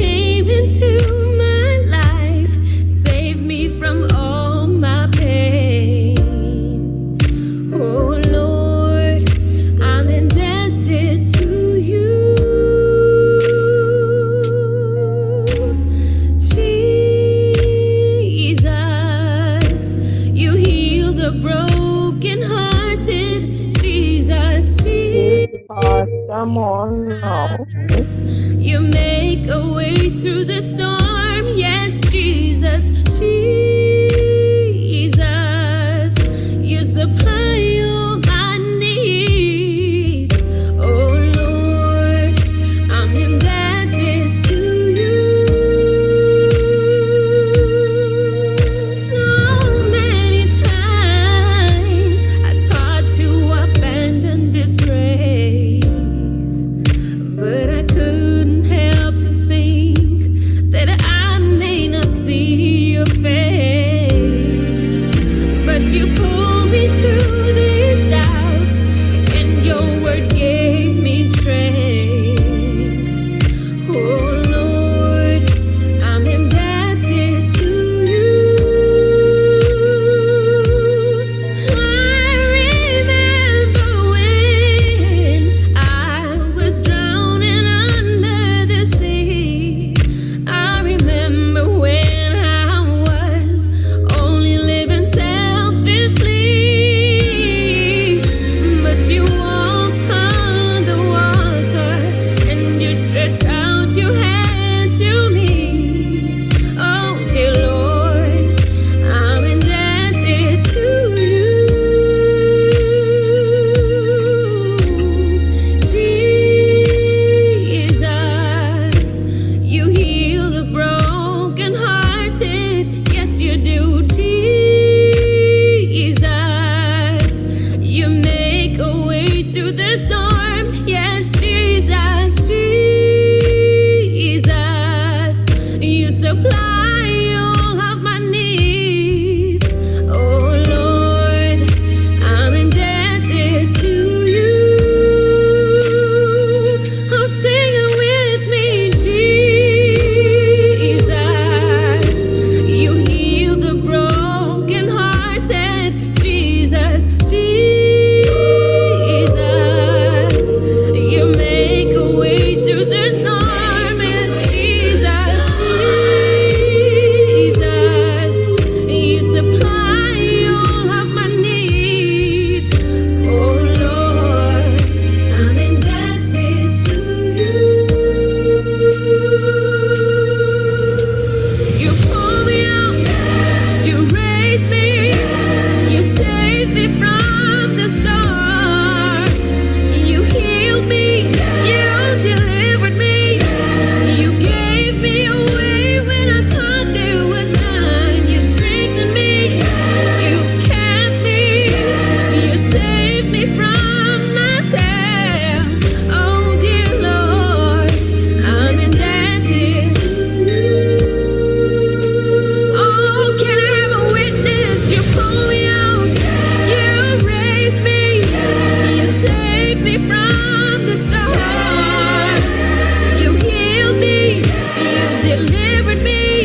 came into my life, saved me from all my pain. Oh Lord, I'm indebted to you. Jesus, you heal the brokenhearted. Jesus, Come on now. you make a way through the storm. Yes, Jesus, Jesus, you supply all my needs. Oh Lord, I'm indebted to you. So many times I thought to abandon this race, but I couldn't help to think that I may not see your face. But you pulled me through these doubts, and your word gave me strength. Oh Lord, I'm indebted to you. I remember when I was drowning under the sea. I remember when I was only living selfishly. But you walked on the water, and you stretched out your hand to me. Oh dear Lord, I'm indebted to you. Jesus, you heal the brokenhearted. Yes, you do. Jesus, you make a way through the storm. Yes, Jesus, Jesus, you supply all of my needs. Oh Lord, I'm indebted to you. Oh, sing it with me, Jesus, you heal the brokenhearted. Jesus, Jesus, you make a way through the storm. Yes, Jesus, Jesus, you supply all of my needs. Oh Lord, I'm indebted to you. You pull me out, you raise me, you save me from the storm. You healed me, you delivered me, you gave me a way when I thought there was none. You strengthened me, you've kept me, you saved me from myself. Oh dear Lord, I'm indebted to you. Oh, can I have a witness? You pull me out, you raise me, you save me from the storm. You healed me, you delivered me,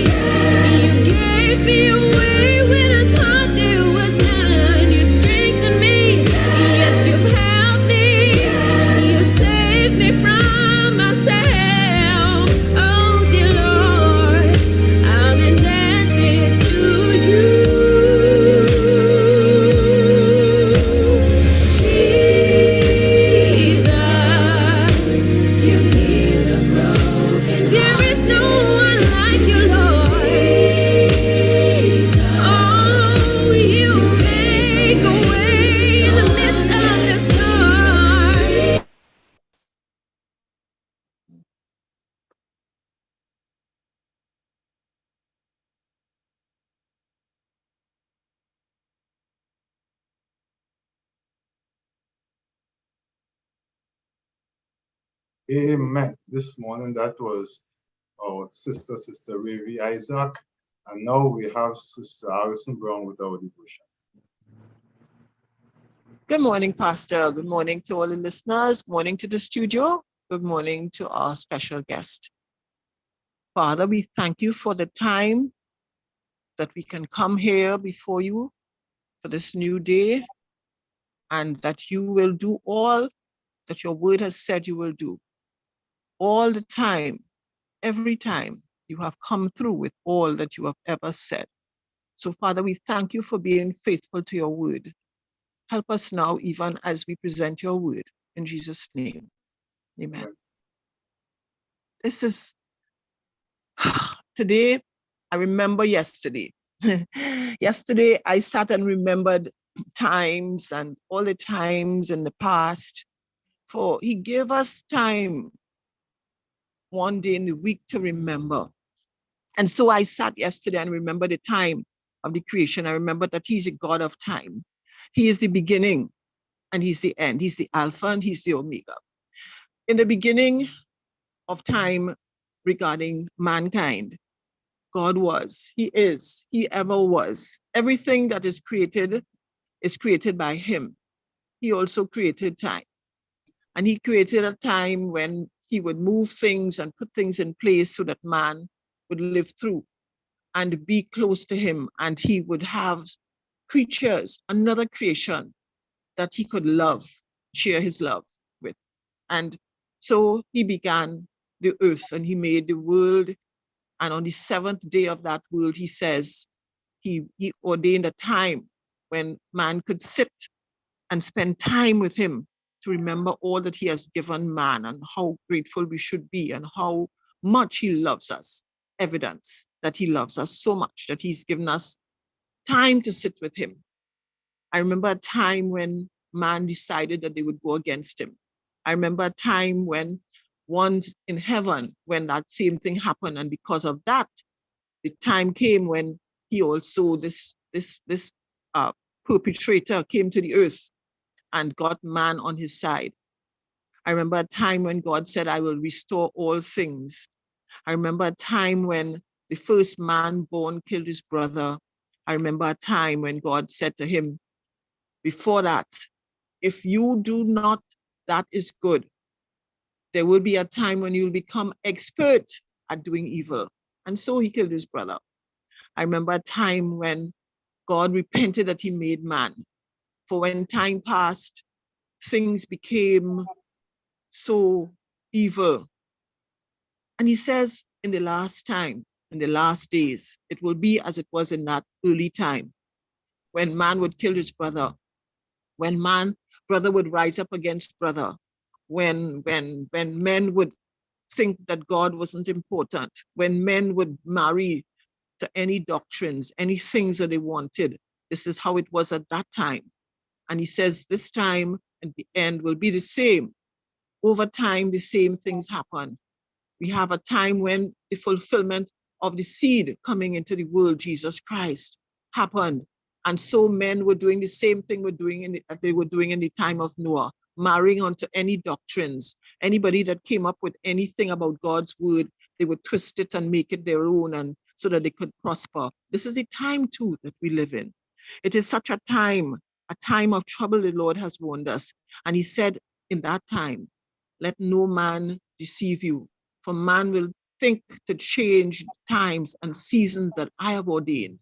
you gave me a way when I thought there was none. You strengthened me, yes, you've helped me, you saved me from myself. Oh dear Lord, I'm indebted to you. Jesus, you heal the broken. There is no one like you, Lord. Oh, you make a way in the midst of the storm. Amen. This morning that was our Sister Ravi Isaac. And now we have Sister Alison Brown with our devotion. Good morning, Pastor. Good morning to all the listeners. Good morning to the studio. Good morning to our special guest. Father, we thank you for the time that we can come here before you for this new day, and that you will do all that your word has said you will do. All the time, every time, you have come through with all that you have ever said. So, Father, we thank you for being faithful to your word. Help us now, even as we present your word. In Jesus' name, amen. Amen. This is today. I remember yesterday. Yesterday, I sat and remembered times and all the times in the past. For he gave us time one day in the week to remember. And so I sat yesterday and remembered the time of the creation. I remember that he's a God of time. He is the beginning and he's the end. He's the Alpha and he's the Omega. In the beginning of time regarding mankind, God was, he is, he ever was. Everything that is created by him. He also created time. And he created a time when he would move things and put things in place so that man would live through and be close to him. And he would have creatures, another creation that he could love, share his love with. And so he began the earth and he made the world. And on the seventh day of that world, he says, he ordained a time when man could sit and spend time with him to remember all that he has given man and how grateful we should be and how much he loves us. Evidence that he loves us so much that he's given us time to sit with him. I remember a time when man decided that they would go against him. I remember a time when once in heaven, when that same thing happened, and because of that, the time came when he also, this perpetrator came to the earth and got man on his side. I remember a time when God said, I will restore all things. I remember a time when the first man born killed his brother. I remember a time when God said to him, before that, if you do not, that is good. There will be a time when you'll become expert at doing evil. And so he killed his brother. I remember a time when God repented that he made man. For when time passed, things became so evil. And he says, in the last time, in the last days, it will be as it was in that early time when man would kill his brother, when brother would rise up against brother, when men would think that God wasn't important, when men would marry to any doctrines, any things that they wanted. This is how it was at that time. And he says this time at the end will be the same. Over time, the same things happen. We have a time when the fulfillment of the seed coming into the world, Jesus Christ, happened. And so men were doing the same thing they were doing in the time of Noah, marrying onto any doctrines. Anybody that came up with anything about God's word, they would twist it and make it their own, and so that they could prosper. This is the time too that we live in. It is such a time of trouble. The Lord has warned us. And he said in that time, let no man deceive you, for man will think to change times and seasons that I have ordained.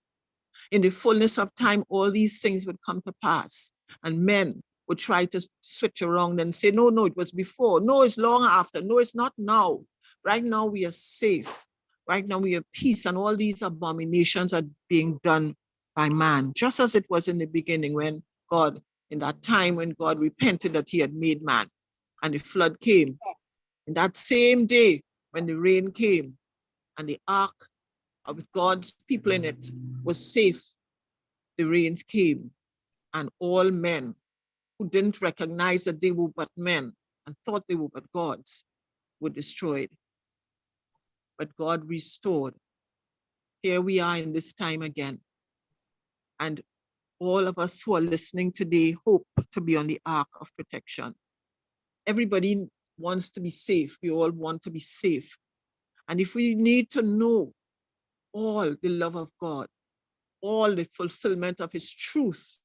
In the fullness of time, all these things would come to pass, and men would try to switch around and say, no, it was before. No, it's long after. No, it's not now. Right now, we are safe. Right now, we have peace, and all these abominations are being done by man, just as it was in the beginning when God, in that time when God repented that he had made man, and the flood came. In that same day, when the rain came and the ark with God's people in it was safe, the rains came, and all men who didn't recognize that they were but men and thought they were but gods were destroyed. But God restored. Here we are in this time again. And all of us who are listening today hope to be on the ark of protection. Everybody wants to be safe. We all want to be safe. And if we need to know all the love of God, all the fulfillment of his truth,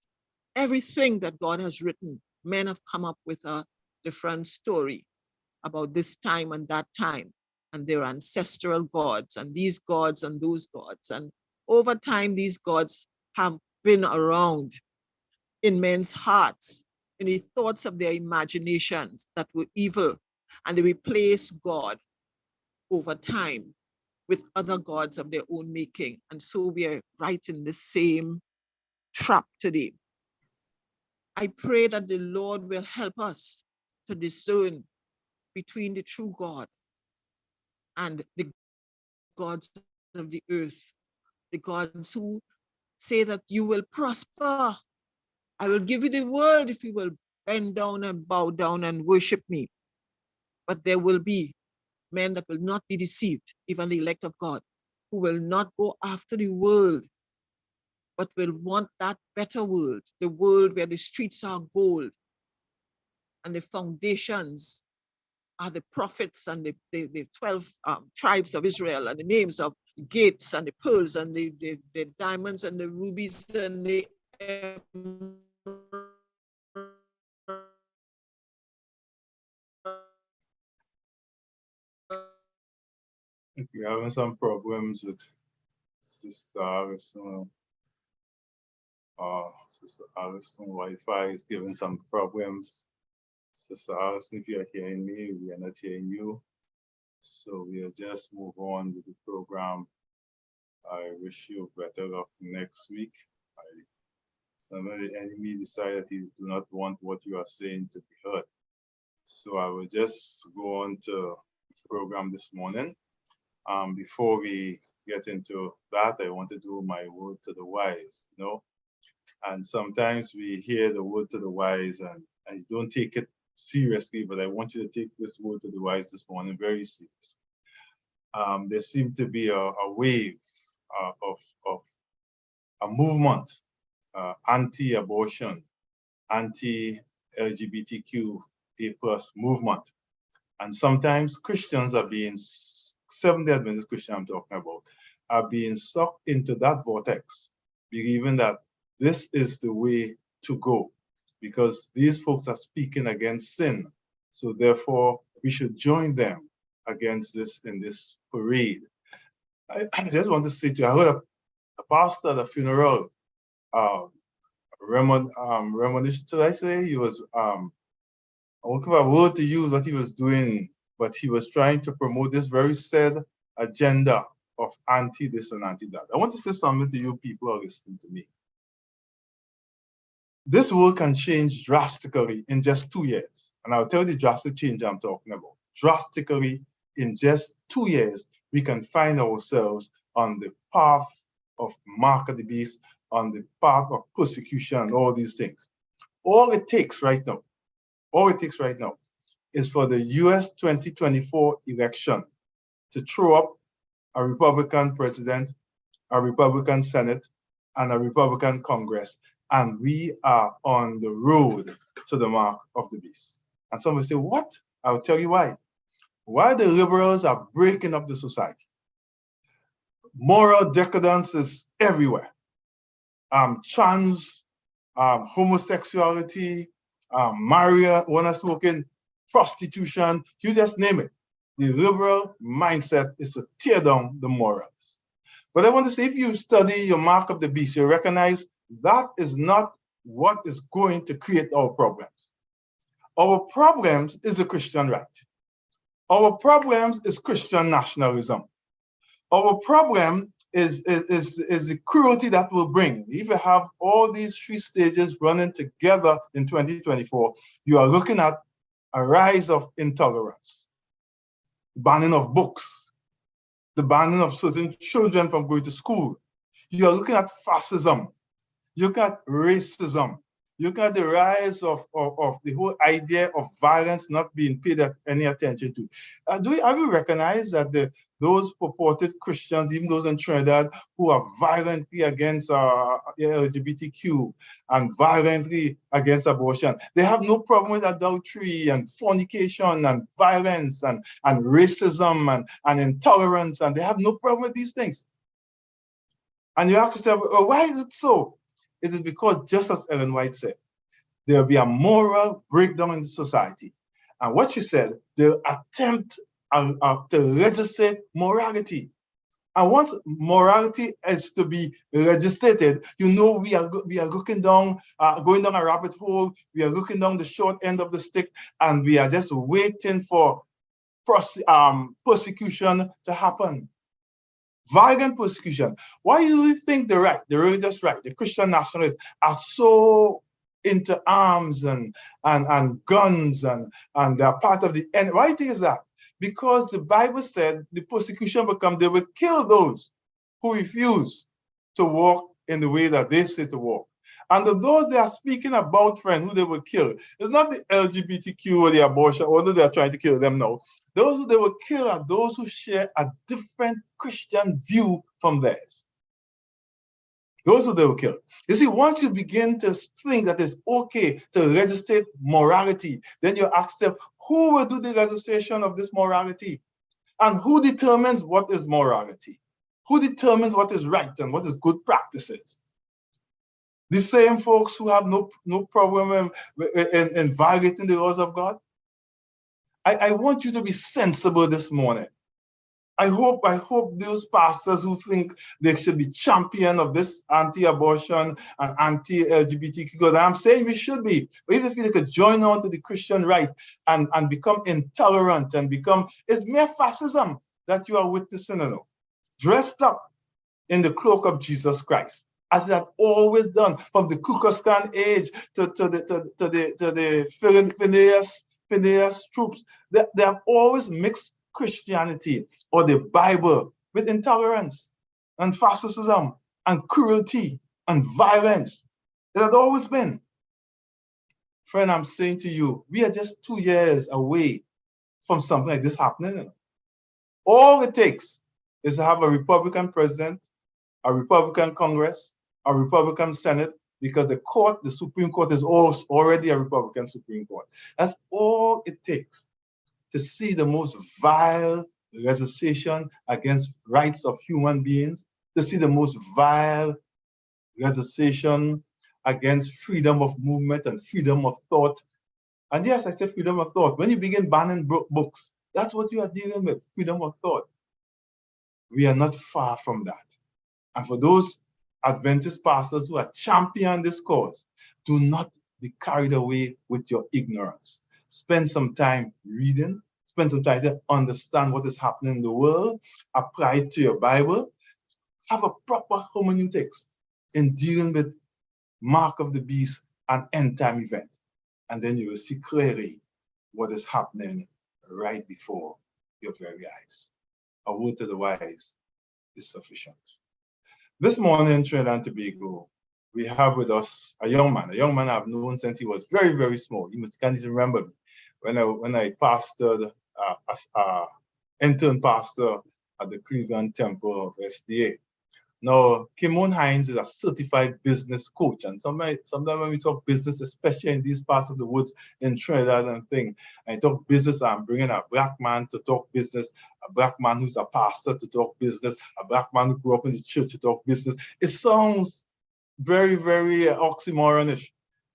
everything that God has written, men have come up with a different story about this time and that time. and their ancestral gods, and these gods and those gods. And over time, these gods have been around in men's hearts, in the thoughts of their imaginations that were evil, and they replaced God over time with other gods of their own making. And so we are right in the same trap today. I pray that the Lord will help us to discern between the true God and the gods of the earth, the gods who say that you will prosper. I will give you the world if you will bend down and bow down and worship me. But there will be men that will not be deceived, even the elect of God, who will not go after the world, but will want that better world, the world where the streets are gold and the foundations are the prophets and the 12 tribes of Israel, and the names of gates and the pearls and the diamonds and the rubies and the If you're having some problems with Sister Allison, Sister Allison Wi-Fi is giving some problems. Sister Allison, if you're hearing me, we are not hearing you. So we'll just move on with the program. I wish you better luck next week. Some of the enemy decided he do not want what you are saying to be heard. So I will just go on to the program this morning. Before we get into that, I want to do my word to the wise, you know. And sometimes we hear the word to the wise and I don't take it seriously, but I want you to take this word to the wise this morning very serious. There seems to be a wave of a movement, anti-abortion, anti-LGBTQA+ movement. And sometimes Christians are being, Seventh-day Adventist Christian I'm talking about, are being sucked into that vortex, believing that this is the way to go, because these folks are speaking against sin. So therefore, we should join them against this in this parade. I just want to say to you, I heard a pastor at a funeral, Remonition, should I say? He was, I won't give a word to use what he was doing, but he was trying to promote this very said agenda of anti this and anti that. I want to say something to you people who are listening to me. This world can change drastically in just 2 years. And I'll tell you the drastic change I'm talking about. Drastically, in just 2 years, we can find ourselves on the path of mark of the beast, on the path of persecution, and all these things. All it takes right now is for the US 2024 election to throw up a Republican president, a Republican Senate, and a Republican Congress, and we are on the road to the mark of the beast. And some will say, what? I'll tell you why. Why the liberals are breaking up the society. Moral decadence is everywhere. Trans, homosexuality, marijuana smoking, prostitution, you just name it. The liberal mindset is to tear down the morals. But I want to say, if you study your mark of the beast, you recognize that is not what is going to create our problems. Our problems is a Christian right. Our problems is Christian nationalism. Our problem is the cruelty that will bring. If you have all these 3 stages running together in 2024, you are looking at a rise of intolerance, banning of books, the banning of certain children from going to school. You are looking at fascism. You look at racism. You look at the rise of the whole idea of violence not being paid any attention to. Have you recognized that those purported Christians, even those in Trinidad, who are violently against LGBTQ and violently against abortion, they have no problem with adultery and fornication and violence and racism and intolerance, and they have no problem with these things. And you ask yourself, oh, why is it so? It is because, just as Ellen White said, there will be a moral breakdown in the society. And what she said, they'll attempt to legislate morality. And once morality is to be legislated, you know we are looking down, going down a rabbit hole. We are looking down the short end of the stick, and we are just waiting for persecution to happen. Violent persecution. Why do you think the right, the religious right, the Christian nationalists are so into arms and guns and they're part of the enemy? Why do you think is that? Because the Bible said the persecution will come, they will kill those who refuse to walk in the way that they say to walk. And those they are speaking about, friend, who they will kill, it's not the LGBTQ or the abortion, although they are trying to kill them now. Those who they will kill are those who share a different Christian view from theirs. Those who they will kill. You see, once you begin to think that it's okay to legislate morality, then you accept who will do the legislation of this morality, and who determines what is morality, who determines what is right and what is good practices. The same folks who have no problem in violating the laws of God. I want you to be sensible this morning. I hope those pastors who think they should be champion of this anti-abortion and anti-LGBTQ, because I'm saying we should be, but even if they could join on to the Christian right and become intolerant and become, it's mere fascism that you are witnessing, you know, dressed up in the cloak of Jesus Christ, as it had always done from the Ku Klux Klan age to the Phineas troops. They have always mixed Christianity or the Bible with intolerance and fascism and cruelty and violence. It had always been. Friend, I'm saying to you, we are just 2 years away from something like this happening. All it takes is to have a Republican president, a Republican Congress, a Republican Senate, because the Supreme Court is already a Republican Supreme Court. That's all it takes to see the most vile legislation against rights of human beings, to see the most vile legislation against freedom of movement and freedom of thought. And yes, I say freedom of thought. When you begin banning books, that's what you are dealing with, freedom of thought. We are not far from that. And for those Adventist pastors who are championing this cause, do not be carried away with your ignorance. Spend some time reading, spend some time to understand what is happening in the world, apply it to your Bible, have a proper hermeneutics in dealing with mark of the beast and end time event. And then you will see clearly what is happening right before your very eyes. A word to the wise is sufficient. This morning in Trinidad and Tobago, we have with us a young man I've known since he was very, very small. You can't even remember me. When I pastored as intern pastor at the Cleveland Temple of SDA. Now, Kymone Hinds is a certified business coach, and sometimes when we talk business, especially in these parts of the woods in Trinidad and thing, I talk business, I'm bringing a black man to talk business, a black man who's a pastor to talk business, a black man who grew up in the church to talk business. It sounds very, very oxymoronish,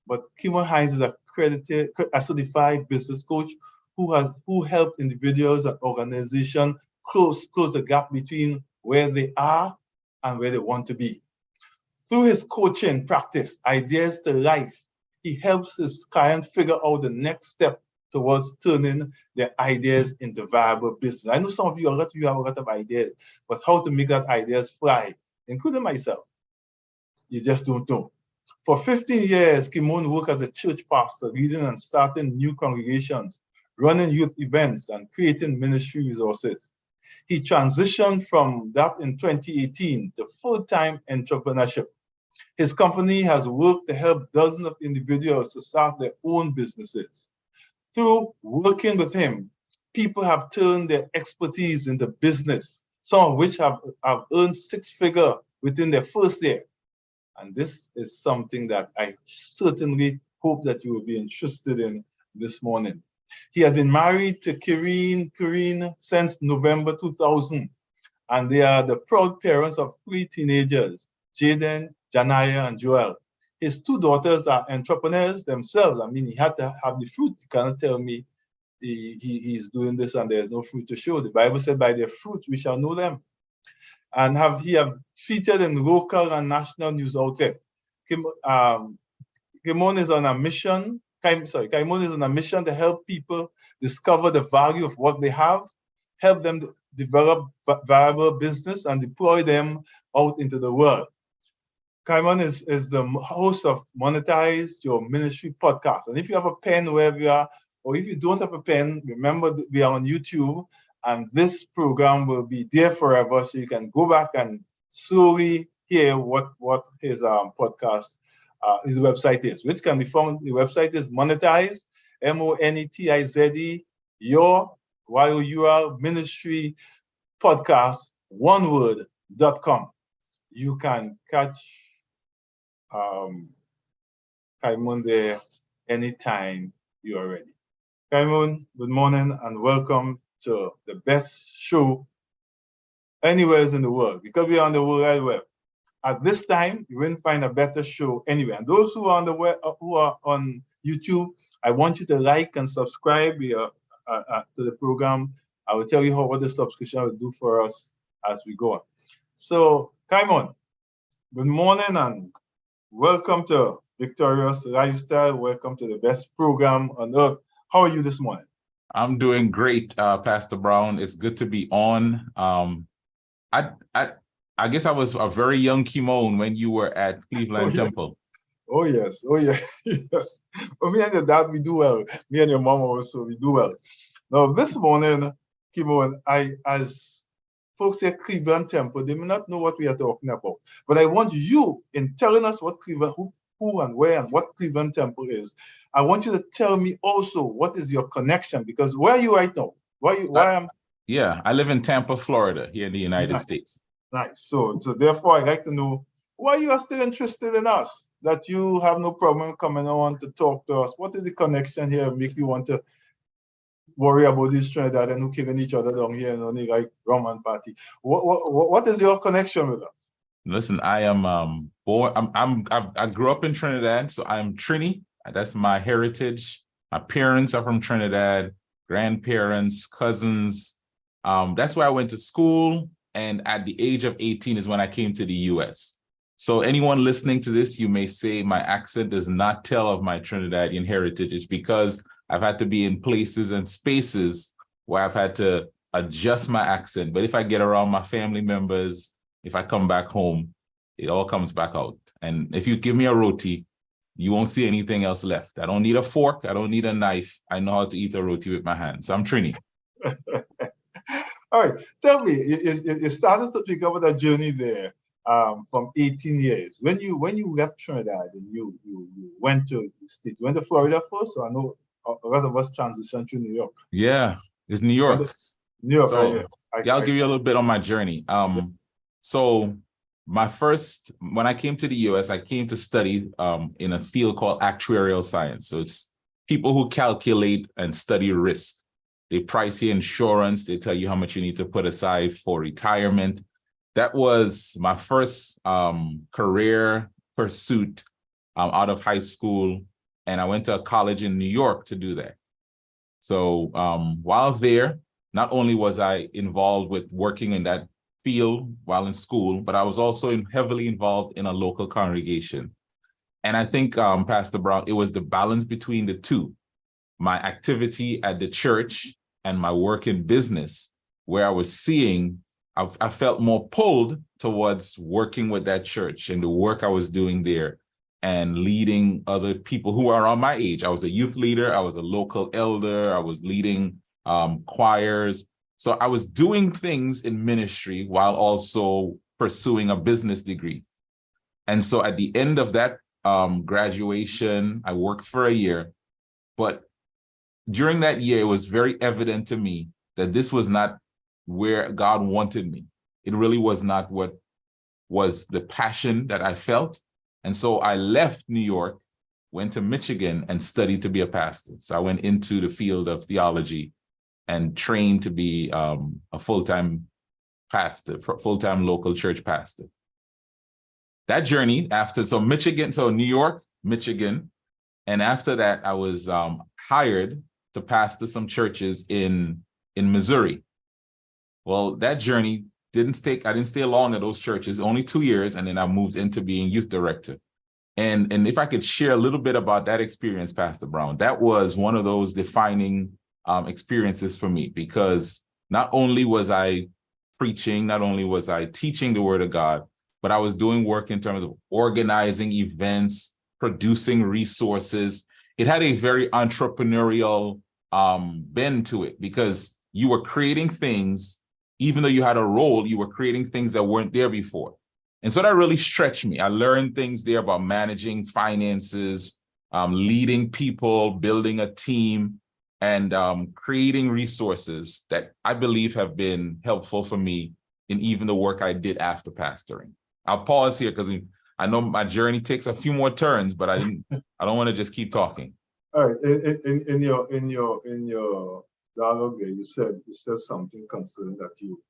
but Kymone Hinds is a certified business coach who helped individuals and organizations close the gap between where they are and where they want to be. Through his coaching practice, ideas to life, he helps his client figure out the next step towards turning their ideas into viable business. I know some of you have a lot of ideas, but how to make that ideas fly, including myself, you just don't know. For 15 years, Kymone worked as a church pastor, leading and starting new congregations, running youth events, and creating ministry resources. He transitioned from that in 2018 to full-time entrepreneurship. His company has worked to help dozens of individuals to start their own businesses. Through working with him, people have turned their expertise into business, some of which have earned six-figure within their first year. And this is something that I certainly hope that you will be interested in this morning. He has been married to Kyrene since November 2000, and they are the proud parents of 3 teenagers, Jaden, Janaya, and Joel. His 2 daughters are entrepreneurs themselves. I mean, he had to have the fruit. You cannot tell me he's doing this and there's no fruit to show. The Bible said, by their fruit we shall know them. And he have featured in local and national news outlet. Kymone is on a mission. Kymone is on a mission to help people discover the value of what they have, help them develop viable business, and deploy them out into the world. Kymone is the host of Monetize Your Ministry podcast. And if you have a pen wherever you are, or if you don't have a pen, remember that we are on YouTube, and this program will be there forever, so you can go back and slowly hear what his podcast, his website is, which can be found. The website is Monetize, MONETIZE, Your YOUR Ministry Podcast, one word.com. You can catch Kymone there anytime you are ready. Kymone, good morning and welcome to the best show anywhere in the world, because we are on the World Wide Web. At this time, you won't find a better show anywhere. And those who are on the web, who are on YouTube, I want you to like and subscribe to the program. I will tell you what the subscription will do for us as we go on. So, Kymone, good morning and welcome to Victorious Lifestyle. Welcome to the best program on earth. How are you this morning? I'm doing great, Pastor Brown. It's good to be on. I guess I was a very young Kymone when you were at Cleveland Temple. Oh yes, yes. Well, me and your dad, we do well. Me and your mom also, we do well. Now this morning, Kymone, as folks at Cleveland Temple, they may not know what we are talking about. But I want you, in telling us what Cleveland, who and where and what Cleveland Temple is, I want you to tell me also what is your connection, because where are you right now? Yeah, I live in Tampa, Florida, here in the United States. Nice. So therefore, I'd like to know why you are still interested in us, that you have no problem coming on to talk to us. What is the connection here make you want to worry about this Trinidad and who killing each other down here and only like rum and party? What is your connection with us? Listen, I am born. I grew up in Trinidad, so I'm Trini. That's my heritage. My parents are from Trinidad, grandparents, cousins. That's where I went to school. And at the age of 18 is when I came to the US. So anyone listening to this, you may say my accent does not tell of my Trinidadian heritage. It's because I've had to be in places and spaces where I've had to adjust my accent. But if I get around my family members, if I come back home, it all comes back out. And if you give me a roti, you won't see anything else left. I don't need a fork. I don't need a knife. I know how to eat a roti with my hands. So I'm Trini. All right. Tell me, you started to pick up that journey there from 18 years. When you left Trinidad and you went to the States, you went to Florida first, so I know a lot of us transitioned to New York. Yeah, it's New York. New York, so, yes. I'll give you a little bit on my journey. So when I came to the US, I came to study in a field called actuarial science. So it's people who calculate and study risk. They price your insurance. They tell you how much you need to put aside for retirement. That was my first career pursuit out of high school. And I went to a college in New York to do that. So while there, not only was I involved with working in that field while in school, but I was also heavily involved in a local congregation. And I think, Pastor Brown, it was the balance between the two, my activity at the church and my work in business, where I was seeing, I felt more pulled towards working with that church and the work I was doing there and leading other people who are around my age. I was a youth leader. I was a local elder. I was leading choirs. So I was doing things in ministry while also pursuing a business degree. And so at the end of that graduation, I worked for a year. But during that year, it was very evident to me that this was not where God wanted me. It really was not what was the passion that I felt. And so I left New York, went to Michigan and studied to be a pastor. So I went into the field of theology and trained to be a full-time pastor, full-time local church pastor. That journey New York, Michigan. And after that, I was hired to pastor some churches in Missouri. Well, that journey I didn't stay long at those churches, only 2 years, and then I moved into being youth director. And if I could share a little bit about that experience, Pastor Brown, that was one of those defining experiences for me, because not only was I preaching, not only was I teaching the word of God, but I was doing work in terms of organizing events, producing resources. It had a very entrepreneurial bend to it, because you were creating things. Even though you had a role, you were creating things that weren't there before. And so that really stretched me. I learned things there about managing finances, leading people, building a team, and creating resources that I believe have been helpful for me in even the work I did after pastoring. I'll pause here because I know my journey takes a few more turns, but I don't want to just keep talking. All right. In your dialogue there, you said something concerning that you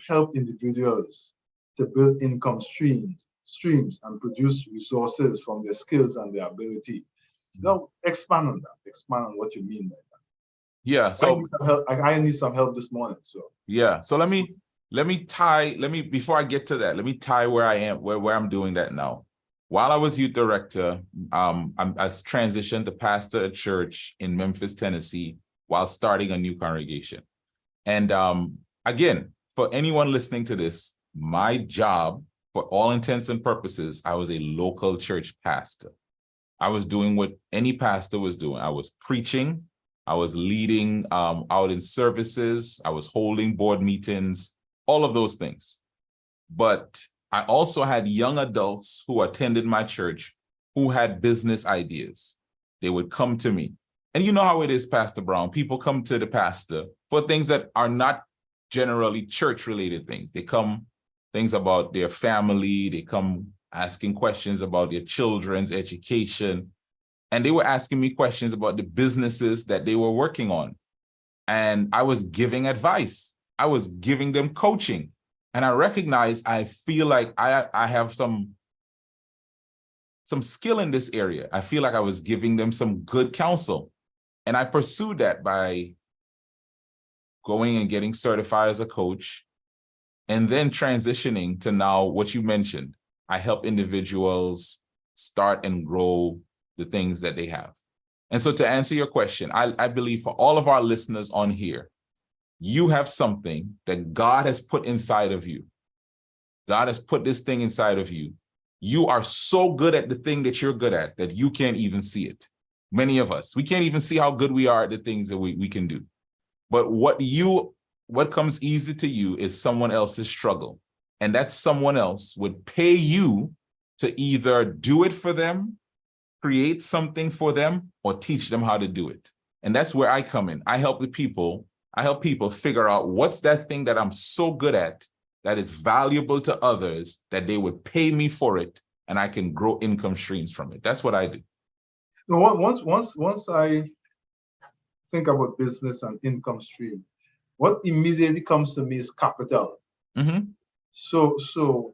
help individuals to build income streams and produce resources from their skills and their ability. Now, expand on that. Expand on what you mean by that. Yeah. So I need some help this morning. So yeah. So let me before I get to that, let me tie where I am, where I'm doing that now. While I was youth director, I transitioned to pastor a church in Memphis, Tennessee, while starting a new congregation. And again, for anyone listening to this, my job, for all intents and purposes, I was a local church pastor. I was doing what any pastor was doing. I was preaching, I was leading out in services, I was holding board meetings, all of those things. But I also had young adults who attended my church who had business ideas. They would come to me. And you know how it is, Pastor Brown. People come to the pastor for things that are not generally church-related things. They come things about their family. They come asking questions about their children's education. And they were asking me questions about the businesses that they were working on. And I was giving advice. I was giving them coaching. And I recognize, I feel like I have some skill in this area. I feel like I was giving them some good counsel. And I pursued that by going and getting certified as a coach, and then transitioning to now what you mentioned. I help individuals start and grow the things that they have. And so to answer your question, I believe for all of our listeners on here, you have something that God has put inside of you. God has put this thing inside of you. You are so good at the thing that you're good at that you can't even see it. Many of us, we can't even see how good we are at the things that we can do. But what comes easy to you is someone else's struggle. And that someone else would pay you to either do it for them, create something for them, or teach them how to do it. And that's where I come in. I help people figure out what's that thing that I'm so good at that is valuable to others that they would pay me for it, and I can grow income streams from it. That's what I do. No, once I think about business and income stream, what immediately comes to me is capital. Mm-hmm. So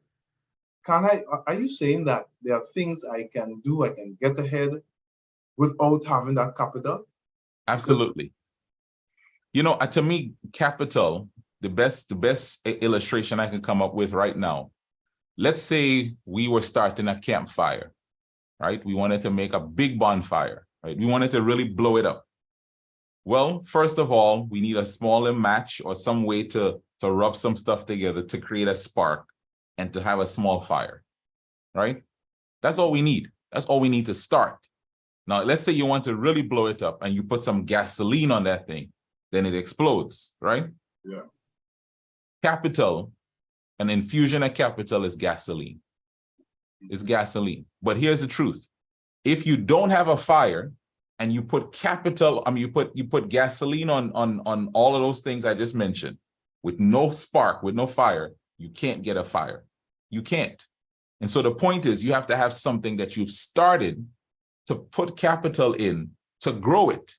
are you saying that there are things I can do, I can get ahead without having that capital? Absolutely. To me, capital, the best illustration I can come up with right now. Let's say we were starting a campfire, right? We wanted to make a big bonfire, right? We wanted to really blow it up. Well, first of all, we need a smaller match or some way to rub some stuff together to create a spark and to have a small fire, right? That's all we need. That's all we need to start. Now, let's say you want to really blow it up and you put some gasoline on that thing, then it explodes, right? Yeah. Capital, an infusion of capital is gasoline. It's gasoline. But here's the truth. If you don't have a fire and you put capital, you put gasoline on all of those things I just mentioned, with no spark, with no fire, you can't get a fire. You can't. And so the point is, you have to have something that you've started to put capital in to grow it.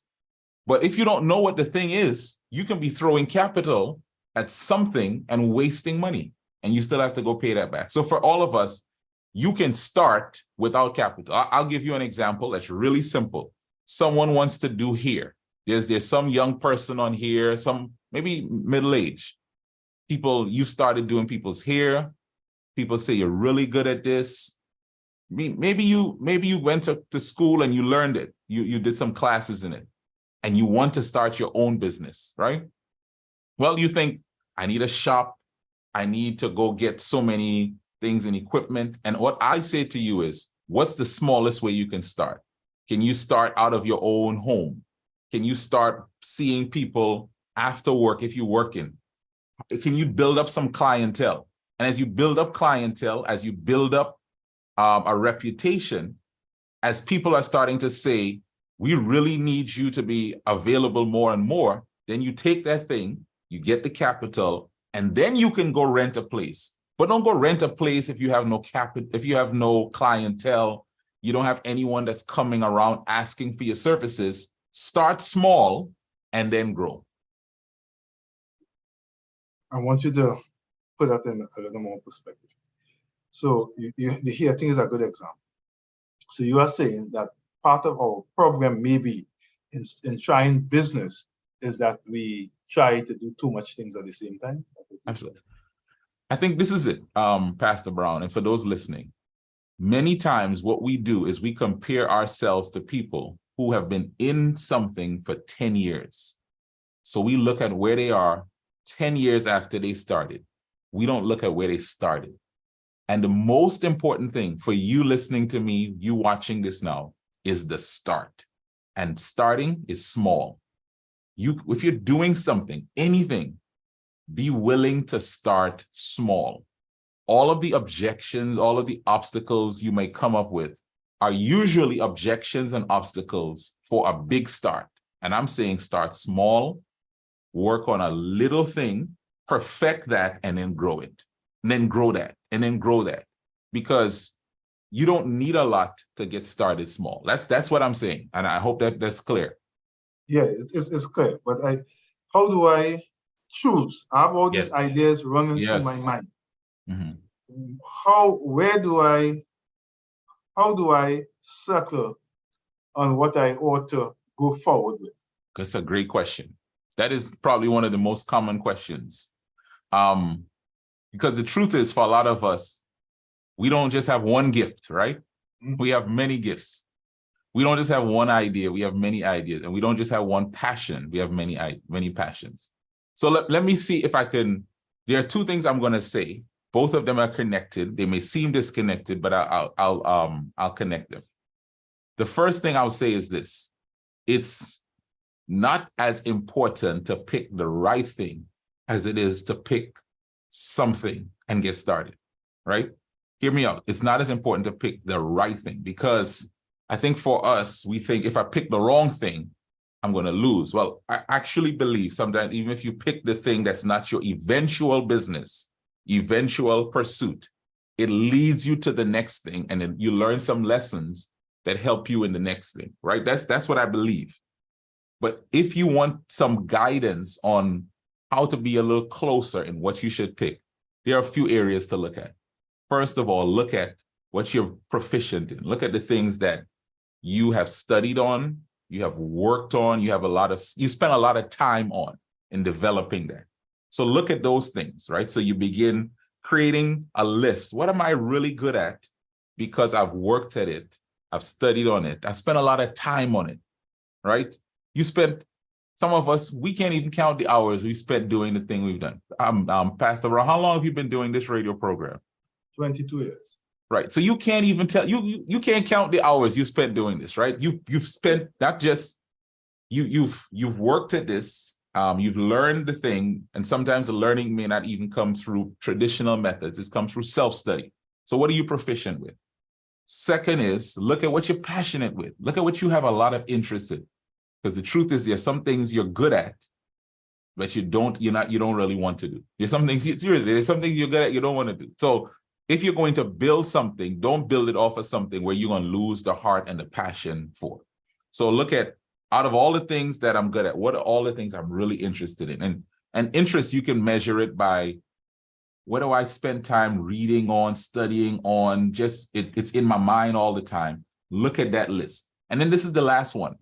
But if you don't know what the thing is, you can be throwing capital at something and wasting money, and you still have to go pay that back. So for all of us, you can start without capital. I'll give you an example that's really simple. Someone wants to do hair. There's some young person on here, some maybe middle-aged people. You started doing people's hair. People say you're really good at this. Maybe you went to school and you learned it. You did some classes in it, and you want to start your own business, right? Well, you think, I need a shop. I need to go get so many things and equipment. And what I say to you is, what's the smallest way you can start? Can you start out of your own home? Can you start seeing people after work if you're working? Can you build up some clientele? And as you build up clientele, as you build up a reputation, as people are starting to say, we really need you to be available more and more, then you take that thing, you get the capital, and then you can go rent a place. But don't go rent a place if you have no capital, if you have no clientele, you don't have anyone that's coming around asking for your services. Start small and then grow. I want you to put that in a little more perspective. So the here thing is a good example. So you are saying that part of our program maybe in trying business is that we try to do too much things at the same time. Absolutely. I think this is it, Pastor Brown, and for those listening, many times what we do is we compare ourselves to people who have been in something for 10 years. So we look at where they are 10 years after they started. We don't look at where they started. And the most important thing for you listening to me, you watching this now, is the start. And starting is small. If you're doing something, anything, be willing to start small. All of the objections, all of the obstacles you may come up with are usually objections and obstacles for a big start. And I'm saying start small, work on a little thing, perfect that, and then grow it. And then grow that, and then grow that. Because you don't need a lot to get started small. That's what I'm saying. And I hope that that's clear. Yeah, it's clear. But how do I choose? I have all these ideas running through my mind. Mm-hmm. How do I settle on what I ought to go forward with? That's a great question. That is probably one of the most common questions. Because the truth is, for a lot of us, we don't just have one gift, right? Mm-hmm. We have many gifts. We don't just have one idea, we have many ideas. And we don't just have one passion, we have many passions. So let me see if I can, there are two things I'm gonna say. Both of them are connected. They may seem disconnected, but I'll connect them. The first thing I'll say is this: it's not as important to pick the right thing as it is to pick something and get started, right? Hear me out. It's not as important to pick the right thing, because I think for us, we think if I pick the wrong thing, I'm going to lose. Well, I actually believe sometimes even if you pick the thing that's not your eventual business, eventual pursuit, it leads you to the next thing, and then you learn some lessons that help you in the next thing, right? That's what I believe. But if you want some guidance on how to be a little closer in what you should pick, there are a few areas to look at. First of all, look at what you're proficient in. Look at the things that you have studied on, you have worked on, you spend a lot of time on in developing that. So look at those things, right? So you begin creating a list. What am I really good at? Because I've worked at it, I've studied on it, I've spent a lot of time on it, right? Some of us, we can't even count the hours we spent doing the thing we've done. Pastor Brown, how long have you been doing this radio program? 22 years. Right. So you can't even tell, you can't count the hours you spent doing this, right? You've spent not just, you've worked at this, you've learned the thing, and sometimes the learning may not even come through traditional methods. It's come through self-study. So what are you proficient with? Second is, look at what you're passionate with. Look at what you have a lot of interest in. Because the truth is, there's some things you're good at, but you don't really want to do. There's some things, seriously, there's some things you're good at, you don't want to do. So if you're going to build something, don't build it off of something where you're going to lose the heart and the passion for. So look at, out of all the things that I'm good at, what are all the things I'm really interested in? And interest, you can measure it by, what do I spend time reading on, studying on, just it's in my mind all the time. Look at that list. And then this is the last one.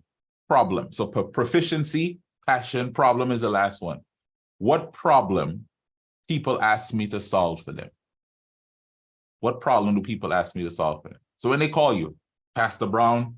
problem? So proficiency, passion, problem is the last one. What problem people ask me to solve for them? What problem do people ask me to solve for them? So when they call you, Pastor Brown,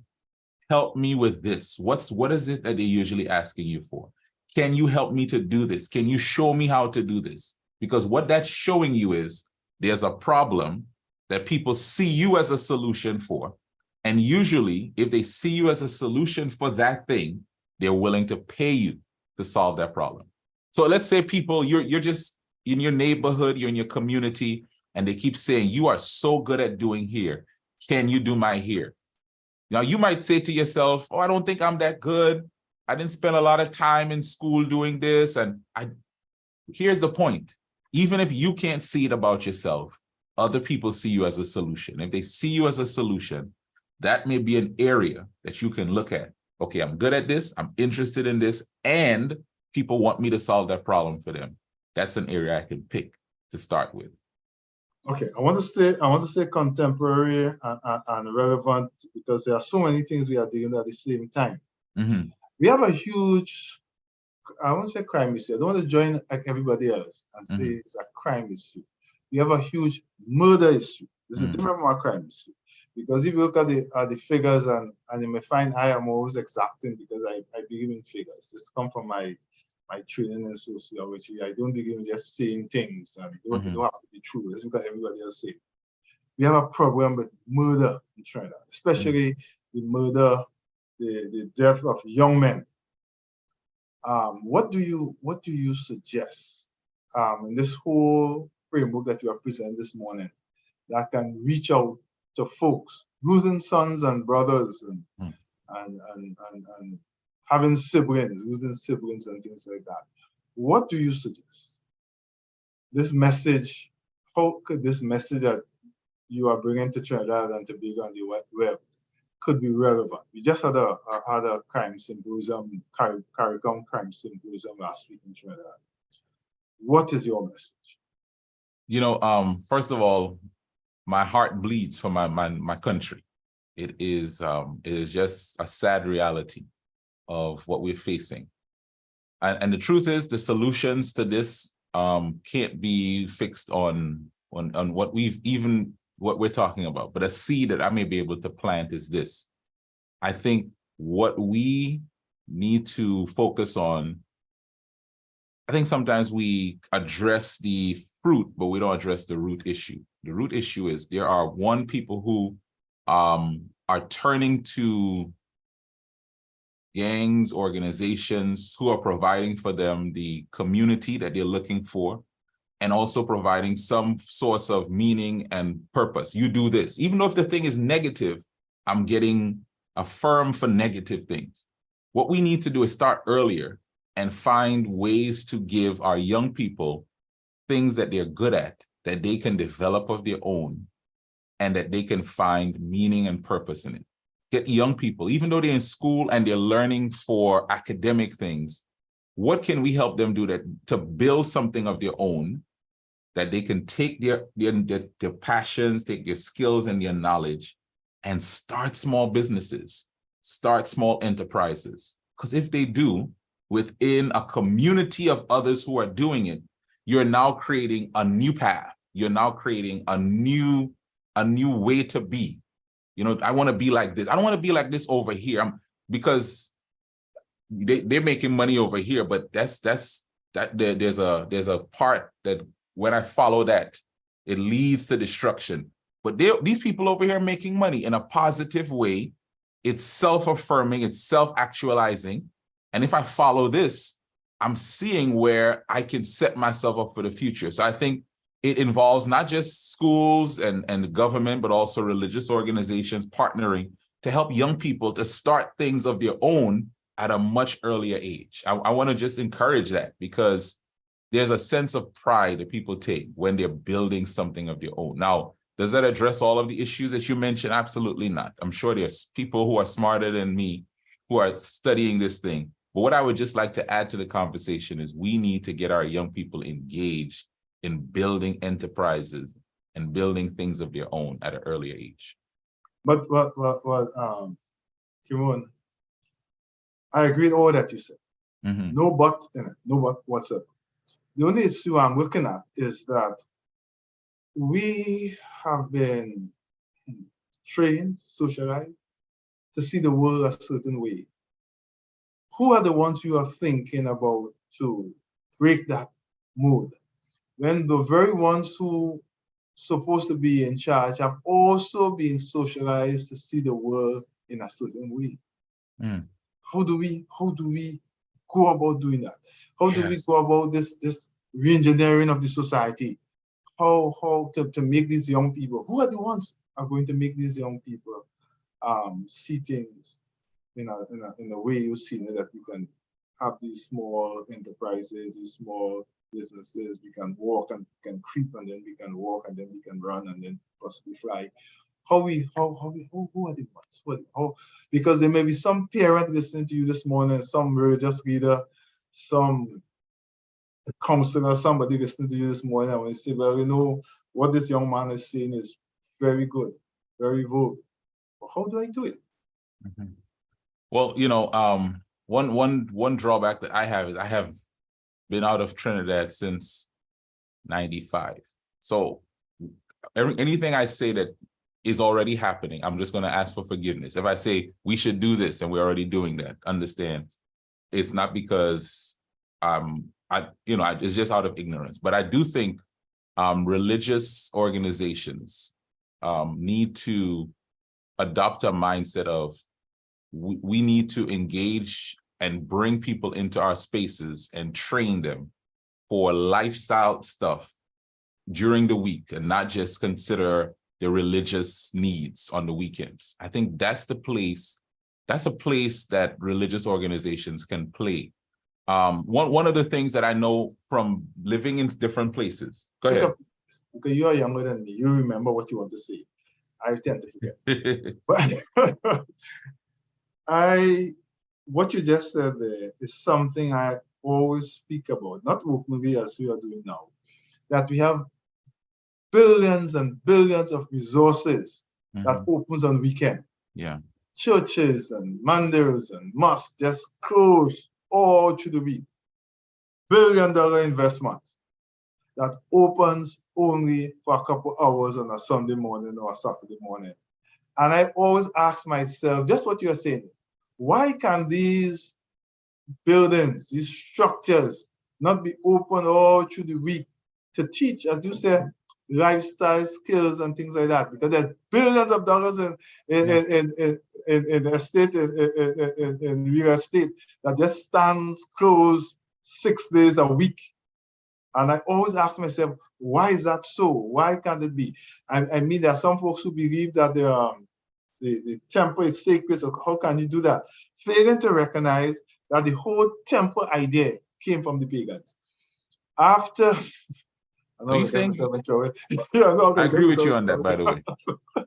help me with this. What is it that they're usually asking you for? Can you help me to do this? Can you show me how to do this? Because what that's showing you is there's a problem that people see you as a solution for. And usually, if they see you as a solution for that thing, they're willing to pay you to solve that problem. So let's say people, you're just in your neighborhood, you're in your community, and they keep saying, you are so good at doing here. Can you do my here? Now, you might say to yourself, oh, I don't think I'm that good. I didn't spend a lot of time in school doing this. And here's the point. Even if you can't see it about yourself, other people see you as a solution. If they see you as a solution, that may be an area that you can look at. Okay, I'm good at this. I'm interested in this. And people want me to solve that problem for them. That's an area I can pick to start with. Okay, I want to stay contemporary and relevant because there are so many things we are dealing with at the same time. Mm-hmm. We have a huge, I won't say crime issue. I don't want to join like everybody else and say it's a crime issue. We have a huge murder issue. This is different from a crime issue. Because if you look at the figures, and you may find I am always exacting because I believe in figures. This comes from my training in sociology. I don't believe in just saying things, and they don't have to be true. Let's look at everybody else saying. We have a problem with murder in Trinidad, especially the murder, the death of young men. What do you suggest in this whole framework that you are presenting this morning that can reach out to folks losing sons and brothers and having siblings, losing siblings and things like that? What do you suggest? This message, how could this message that you are bringing to Trinidad and Tobago on the web could be relevant? We just had a crime symposium, CARICOM crime symposium last week in Trinidad. What is your message? You know, first of all, my heart bleeds for my country. It is just a sad reality of what we're facing. And the truth is, the solutions to this can't be fixed on what we're talking about. But a seed that I may be able to plant is this. I think what we need to focus on, I think sometimes we address the fruit, but we don't address the root issue. The root issue is there are people who are turning to gangs, organizations who are providing for them the community that they're looking for, and also providing some source of meaning and purpose. You do this. Even though if the thing is negative, I'm getting affirmed for negative things. What we need to do is start earlier and find ways to give our young people things that they're good at, that they can develop of their own, and that they can find meaning and purpose in it. Get young people, even though they're in school and they're learning for academic things, what can we help them do to build something of their own, that they can take their passions, take their skills and their knowledge, and start small businesses, start small enterprises. Because if they do, within a community of others who are doing it, you're now creating a new path. You're now creating a new way to be. You know, I want to be like this. I don't want to be like this over here, because they're making money over here, but there's a part that when I follow that, it leads to destruction. But these people over here are making money in a positive way. It's self-affirming, it's self-actualizing. And if I follow this, I'm seeing where I can set myself up for the future. So I think it involves not just schools and the government, but also religious organizations partnering to help young people to start things of their own at a much earlier age. I want to just encourage that, because there's a sense of pride that people take when they're building something of their own. Now, does that address all of the issues that you mentioned? Absolutely not. I'm sure there's people who are smarter than me who are studying this thing. But what I would just like to add to the conversation is we need to get our young people engaged in building enterprises and building things of their own at an earlier age. But Kymone, I agree with all that you said. Mhm. No but in it, no but whatsoever. The only issue I'm looking at is that we have been trained, socialized to see the world a certain way. Who are the ones you are thinking about to break that mood? When the very ones who supposed to be in charge have also been socialized to see the world in a certain way. Mm. How do we go about doing that? How do we Yes. go about this re-engineering of the society? How to make these young people, who are the ones are going to make these young people see things in a way you see that we can have these small enterprises, these small businesses, we can walk and can creep, and then we can walk, and then we can run, and then possibly fly. Who are the ones? Because there may be some parent listening to you this morning, some religious leader, some counselor, somebody listening to you this morning, and when they say, well, you know, what this young man is saying is very good, very good. But how do I do it? Mhm. Well, one drawback that I have is I have been out of Trinidad since 95. So anything I say that is already happening, I'm just going to ask for forgiveness. If I say we should do this and we're already doing that, understand it's not because it's just out of ignorance. But I do think religious organizations need to adopt a mindset of we need to engage and bring people into our spaces and train them for lifestyle stuff during the week and not just consider their religious needs on the weekends. I think that's a place that religious organizations can play. One of the things that I know from living in different places. Go ahead. Okay, you are younger than me. You remember what you want to say. I tend to forget. But what you just said there is something I always speak about, not openly as we are doing now, that we have billions and billions of resources that opens on weekend. Yeah. Churches and mandirs and mosques just close all through the week. $1 billion investment that opens only for a couple hours on a Sunday morning or a Saturday morning. And I always ask myself, just what you're saying, why can these buildings, these structures, not be open all through the week to teach, as you said, lifestyle skills and things like that? Because there's billions of dollars in estate, in real estate that just stands closed 6 days a week. And I always ask myself, why is that so? Why can't it be? I mean, there are some folks who believe that the temple is sacred, so how can you do that? Failing to recognize that the whole temple idea came from the pagans. After, I know You think? I agree with you on that, by the way.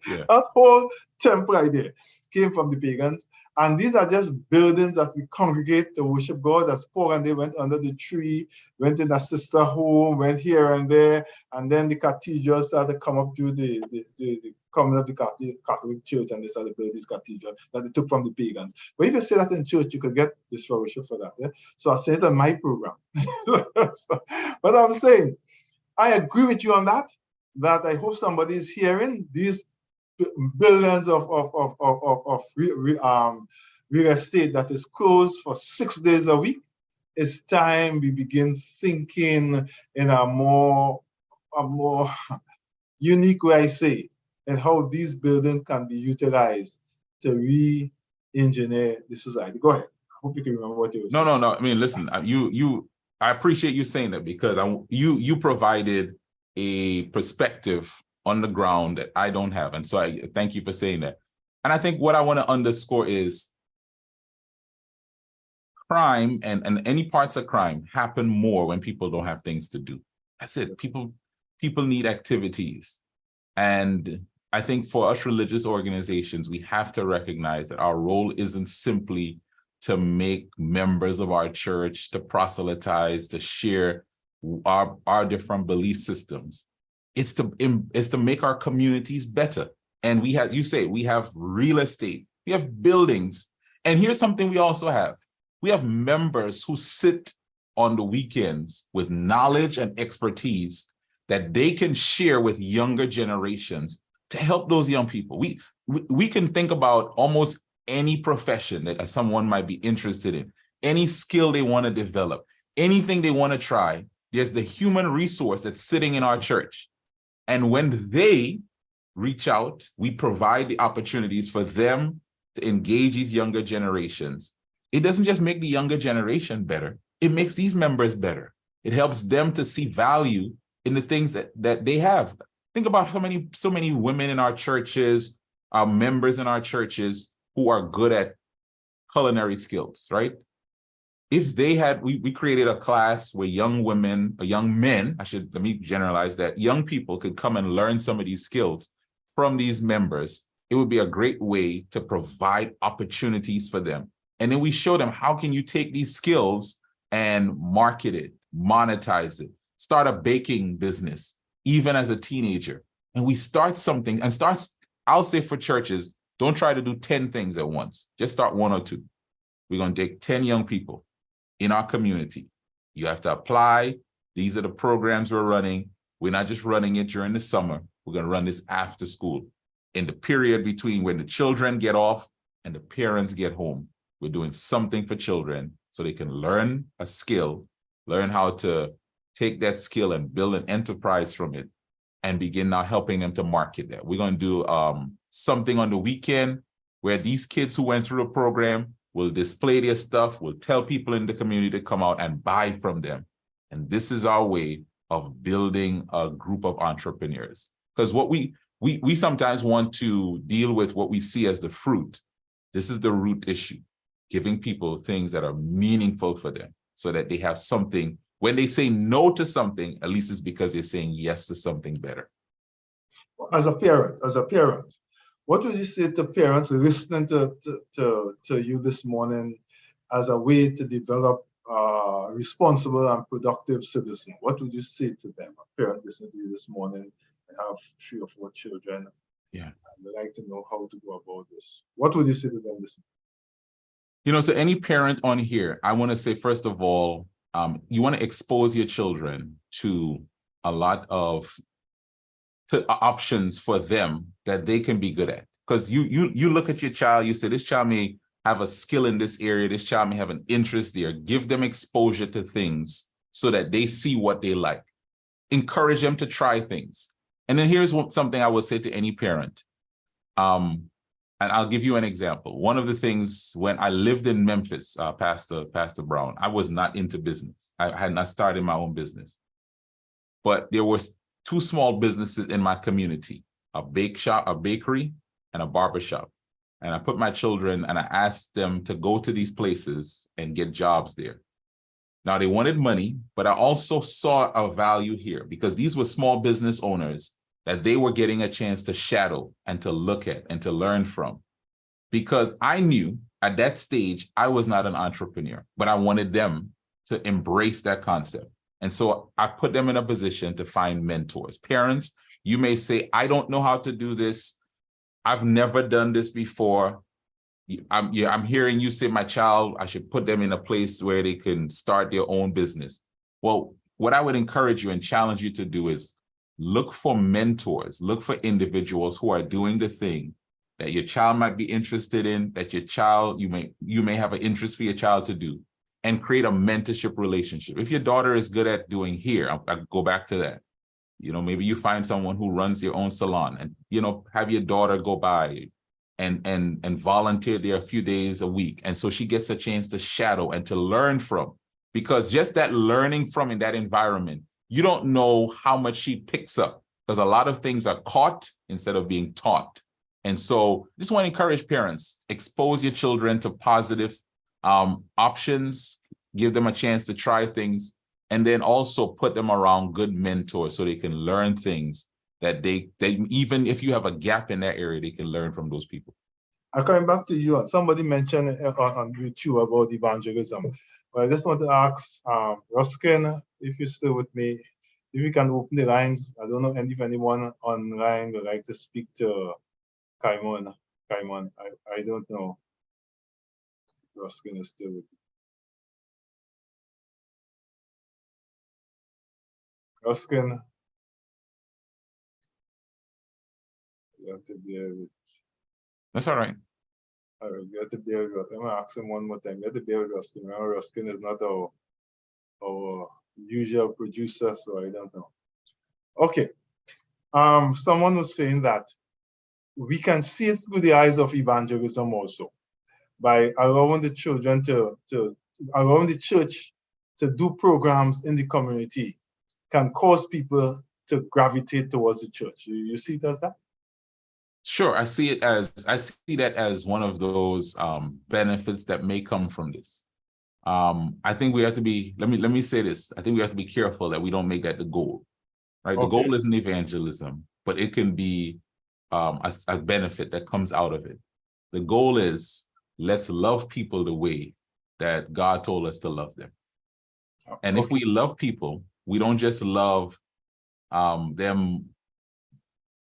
Yeah. That whole temple idea came from the pagans. And these are just buildings that we congregate to worship God. As Paul and they went under the tree, went in a sister home, went here and there, and then the cathedral started to come up through the coming of the Catholic Church, and they started to build this cathedral that they took from the pagans. But if you say that in church, you could get this fellowship for that. Yeah? So I say it on my program. But I'm saying, I agree with you on that I hope somebody is hearing these billions of real estate that is closed for 6 days a week. It's time we begin thinking in a more unique way, I say, and how these buildings can be utilized to re-engineer the society. Go ahead. I hope you can remember what you were saying. No. I mean, listen, I appreciate you saying that because you provided a perspective on the ground that I don't have. And so I thank you for saying that. And I think what I want to underscore is crime and any parts of crime happen more when people don't have things to do. That's it. People need activities. And I think for us religious organizations, we have to recognize that our role isn't simply to make members of our church, to proselytize, to share our different belief systems. It's to make our communities better. And we have, you say, we have real estate, we have buildings. And here's something we also have. We have members who sit on the weekends with knowledge and expertise that they can share with younger generations to help those young people. We can think about almost any profession that someone might be interested in, any skill they want to develop, anything they want to try. There's the human resource that's sitting in our church. And when they reach out, we provide the opportunities for them to engage these younger generations. It doesn't just make the younger generation better, it makes these members better. It helps them to see value in the things that they have. Think about so many women in our churches, our members in our churches who are good at culinary skills, right? If they had, we created a class where young women, or young men, let me generalize that, young people could come and learn some of these skills from these members. It would be a great way to provide opportunities for them. And then we show them, how can you take these skills and market it, monetize it, start a baking business, even as a teenager. And we start something and I'll say for churches, don't try to do 10 things at once. Just start 1 or 2. We're going to take 10 young people in our community. You have to apply. These are the programs we're running. We're not just running it during the summer. We're going to run this after school. In the period between when the children get off and the parents get home, we're doing something for children so they can learn a skill, learn how to take that skill and build an enterprise from it, and begin now helping them to market that. We're going to do something on the weekend where these kids who went through the program will display their stuff, will tell people in the community to come out and buy from them. And this is our way of building a group of entrepreneurs. Because what we sometimes want to deal with what we see as the fruit. This is the root issue, giving people things that are meaningful for them so that they have something. When they say no to something, at least it's because they're saying yes to something better. As a parent, what would you say to parents listening to you this morning as a way to develop responsible and productive citizen? What would you say to them? A parent listening to you this morning, I have 3 or 4 children. Yeah. And they like to know how to go about this. What would you say to them this morning? You know, to any parent on here, I want to say, first of all, you want to expose your children to a lot of options for them that they can be good at. Because you look at your child, you say, this child may have a skill in this area, this child may have an interest there. Give them exposure to things so that they see what they like. Encourage them to try things. And then here's something I would say to any parent. And I'll give you an example. One of the things when I lived in Memphis, Pastor Brown, I was not into business. I had not started my own business. But there was 2 small businesses in my community, a bakery and a barber shop. And I put my children and I asked them to go to these places and get jobs there. Now they wanted money, but I also saw a value here because these were small business owners that they were getting a chance to shadow and to look at and to learn from. Because I knew at that stage, I was not an entrepreneur, but I wanted them to embrace that concept. And so I put them in a position to find mentors. Parents, you may say, I don't know how to do this. I've never done this before. I'm hearing you say, my child, I should put them in a place where they can start their own business. Well, what I would encourage you and challenge you to do is look for mentors, look for individuals who are doing the thing that your child might be interested in, that your child, you may have an interest for your child to do, and create a mentorship relationship. If your daughter is good at doing hair, I'll go back to that. You know, maybe you find someone who runs their own salon and, you know, have your daughter go by and volunteer there a few days a week. And so she gets a chance to shadow and to learn from, because just that learning from in that environment, you don't know how much she picks up, because a lot of things are caught instead of being taught. And so just want to encourage parents, expose your children to positive options, give them a chance to try things, and then also put them around good mentors so they can learn things that they even if you have a gap in that area, they can learn from those people. I'm coming back to you. Somebody mentioned on YouTube about evangelism. But I just want to ask Ruskin, if you're still with me, if you can open the lines. I don't know if anyone online would like to speak to Kymone. I don't know. Ruskin is still with me. Ruskin, you have to bear with. That's all right. All right, you have to bear with us. I'm gonna ask him one more time. You have to bear with Ruskin. Remember, Ruskin is not our usual producer, so I don't know. Okay. Someone was saying that we can see it through the eyes of evangelism also, by allowing the children allowing the church to do programs in the community can cause people to gravitate towards the church. You see it as that? Sure, I see that as one of those benefits that may come from this. I think we have to be, let me say this. I think we have to be careful that we don't make that the goal, right? Okay. The goal isn't evangelism, but it can be a benefit that comes out of it. The goal is, let's love people the way that God told us to love them. And if we love people, we don't just love them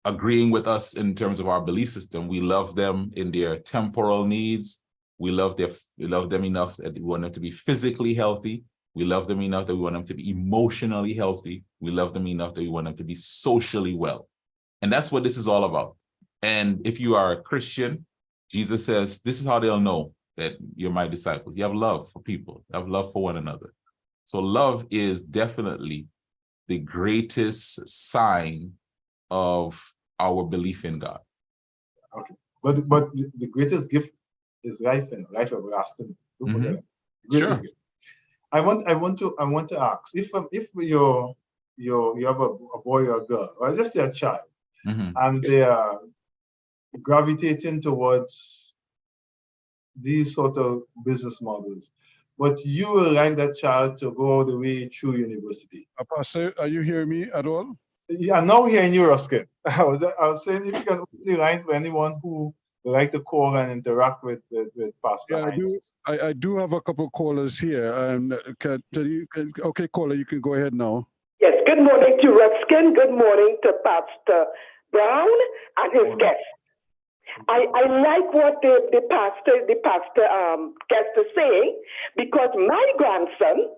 agreeing with us in terms of our belief system. We love them in their temporal needs. We love them enough that we want them to be physically healthy. We love them enough that we want them to be emotionally healthy. We love them enough that we want them to be socially well. And that's what this is all about. And if you are a Christian, Jesus says, this is how they'll know that you're my disciples. You have love for people. You have love for one another. So love is definitely the greatest sign of our belief in God. Okay, but the greatest gift is life and life everlasting. Don't forget it. The greatest gift. I want to ask if you have a boy or a girl, or just a child, and they are gravitating towards these sort of business models, but you will like that child to go all the way through university. Pastor, are you hearing me at all? Yeah, now hearing you, Ruskin. I was saying if you can open the line to anyone who would like to call and interact with Pastor Hinds. I do have a couple callers here. Okay, caller, you can go ahead now. Yes, good morning to Ruskin. Good morning to Pastor Brown and his guest. I like what the pastor guest is saying, because my grandson,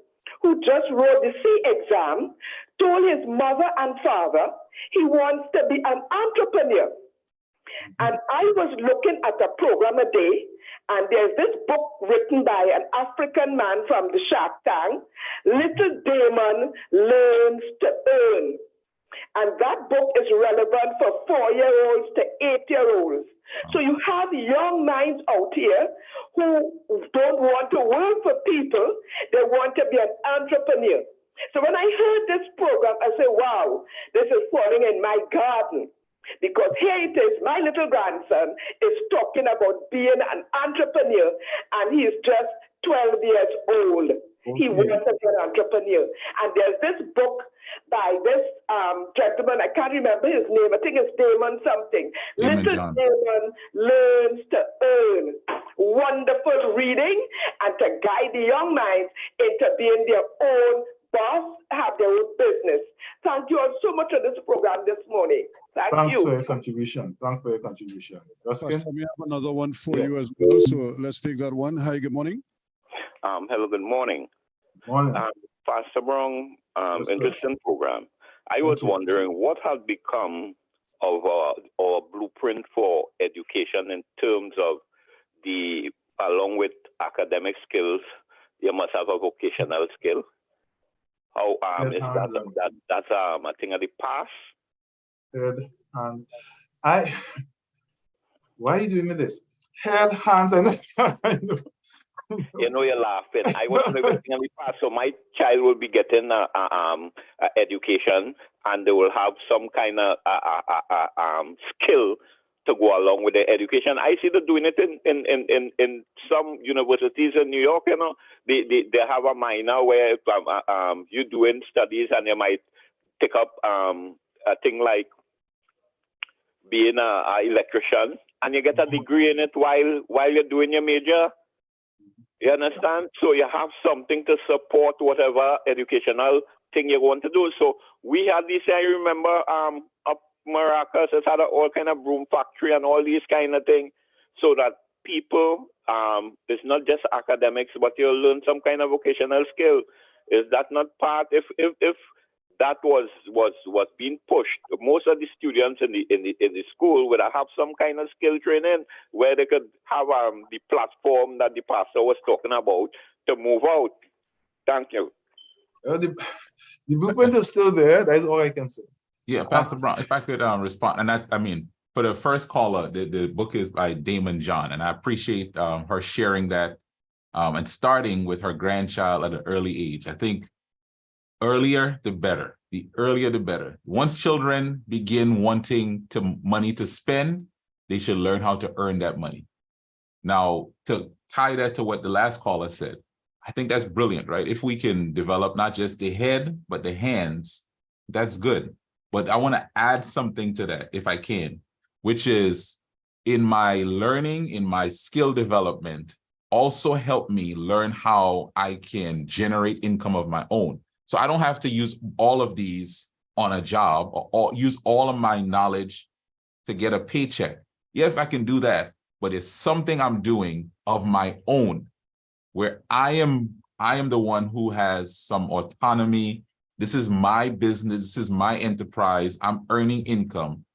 who just wrote the C exam, told his mother and father he wants to be an entrepreneur. And I was looking at a program a day, and there's this book written by an African man from the Shark Tank, Little Damon Learns to Earn. And that book is relevant for 4-year-olds to 8-year-olds. So you have young minds out here who don't want to work for people, they want to be an entrepreneur. So when I heard this program, I said, wow, this is falling in my garden. Because here it is, my little grandson is talking about being an entrepreneur, and he's just 12 years old. Okay. He wants to be an entrepreneur. And there's this book by this gentleman, I can't remember his name, I think it's Damon something. Little Damon Learns to Earn. Wonderful reading, and to guide the young minds into being their own boss, have their own business. Thank you all so much for this program this morning. Thanks you. For your contribution. Thanks for your contribution. Ruskin? We have another one for you as well, so let's take that one. Hi, good morning. Hello, good morning. Morning. Pastor Brown, Yes, interesting program. I was wondering what has become of our blueprint for education in terms of along with academic skills, you must have a vocational skill. How is that's a thing of the past? And why are you doing me this? Head, hands, and I know. You know, you're laughing. I was doing everything in the past, so my child will be getting education, and they will have some kind of skill to go along with the education. I see them doing it in some universities in New York. You know, they have a minor where you're doing studies, and you might pick up a thing like being an electrician, and you get a degree in it while you're doing your major. You understand? So you have something to support whatever educational thing you want to do. So we had this, I remember, up Maracas has had all kind of broom factory and all these kind of things, so that people, it's not just academics, but you'll learn some kind of vocational skill. Is that not part? If that was being pushed. Most of the students in the school would have some kind of skill training where they could have the platform that the pastor was talking about to move out. Thank you. The blueprint is still there. That's all I can say. Yeah, Pastor Brown, if I could respond, and I mean, for the first caller, the book is by Damon John, and I appreciate her sharing that and starting with her grandchild at an early age. I think earlier the better. The earlier the better. Once children begin wanting money to spend, they should learn how to earn that money. Now, to tie that to what the last caller said, I think that's brilliant, right? If we can develop not just the head, but the hands, that's good. But I want to add something to that, if I can, which is in my learning, in my skill development, also help me learn how I can generate income of my own. So I don't have to use all of these on a job or use all of my knowledge to get a paycheck. Yes, I can do that, but it's something I'm doing of my own, where I am the one who has some autonomy. This is my business. This is my enterprise. I'm earning income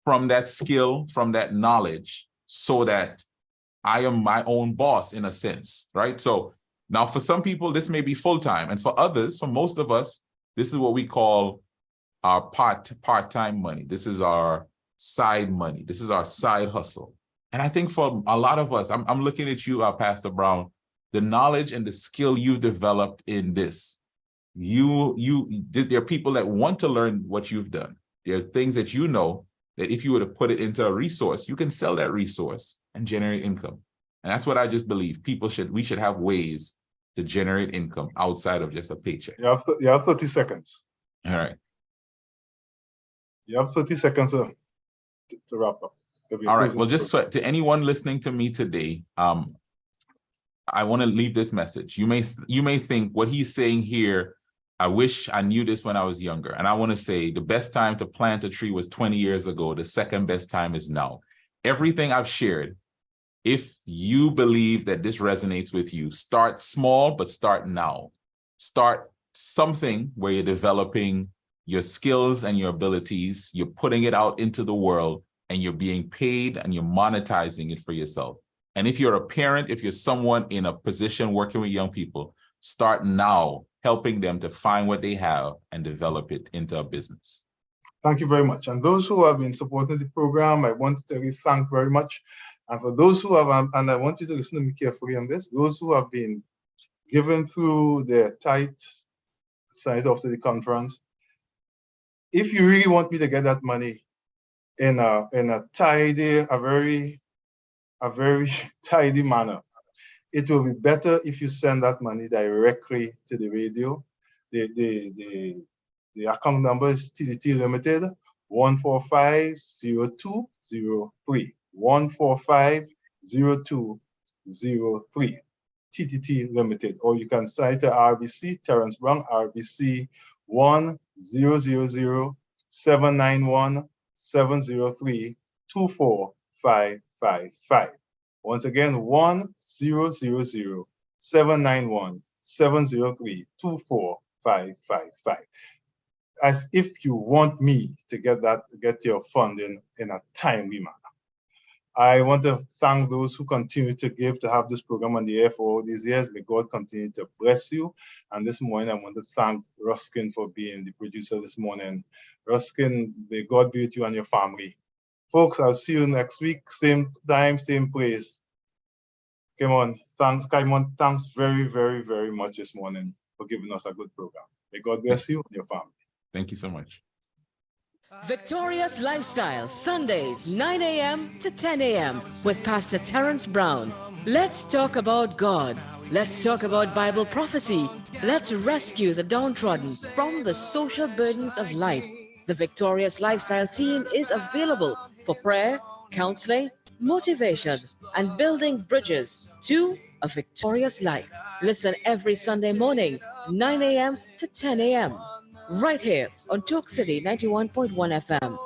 from that skill, from that knowledge, so that I am my own boss in a sense, right? So now for some people, this may be full-time. And for others, for most of us, this is what we call our part-time money. This is our side money. This is our side hustle. And I think for a lot of us, I'm looking at you, Pastor Brown, the knowledge and the skill you developed in this. There are people that want to learn what you've done. There are things that you know that if you were to put it into a resource, you can sell that resource and generate income. And that's what I just believe. We should have ways to generate income outside of just a paycheck. You have 30 seconds. All right. You have 30 seconds to wrap up. All right. Well, just to anyone listening to me today, I want to leave this message. You may think what he's saying here, I wish I knew this when I was younger. And I want to say the best time to plant a tree was 20 years ago. The second best time is now. Everything I've shared, if you believe that this resonates with you, start small, but start now. Start something where you're developing your skills and your abilities. You're putting it out into the world and you're being paid and you're monetizing it for yourself. And if you're a parent, if you're someone in a position working with young people, start now helping them to find what they have and develop it into a business. Thank you very much. And those who have been supporting the program, I want to tell you thank very much. And for those who have, and I want you to listen to me carefully on this, those who have been given through their tight size after the conference, if you really want me to get that money in a tidy, a very tidy manner, it will be better if you send that money directly to the radio. The account number is TTT Limited 1450203 1450203 TTT Limited, or you can cite to RBC Terrence Brown, RBC 1000791-703-24555. Once again, 1000791-703-24555. As if you want me to get your funding in a timely manner. I want to thank those who continue to give to have this program on the air for all these years. May God continue to bless you. And this morning, I want to thank Ruskin for being the producer this morning. Ruskin, may God be with you and your family. Folks, I'll see you next week, same time, same place. Kymone, thanks very, very, very much this morning for giving us a good program. May God bless you and your family. Thank you so much. Victorious Lifestyle, Sundays, 9 a.m. to 10 a.m. with Pastor Terrence Brown. Let's talk about God. Let's talk about Bible prophecy. Let's rescue the downtrodden from the social burdens of life. The Victorious Lifestyle team is available for prayer, counseling, motivation, and building bridges to a victorious life. Listen every Sunday morning, 9 a.m. to 10 a.m. right here on Talk City 91.1 FM.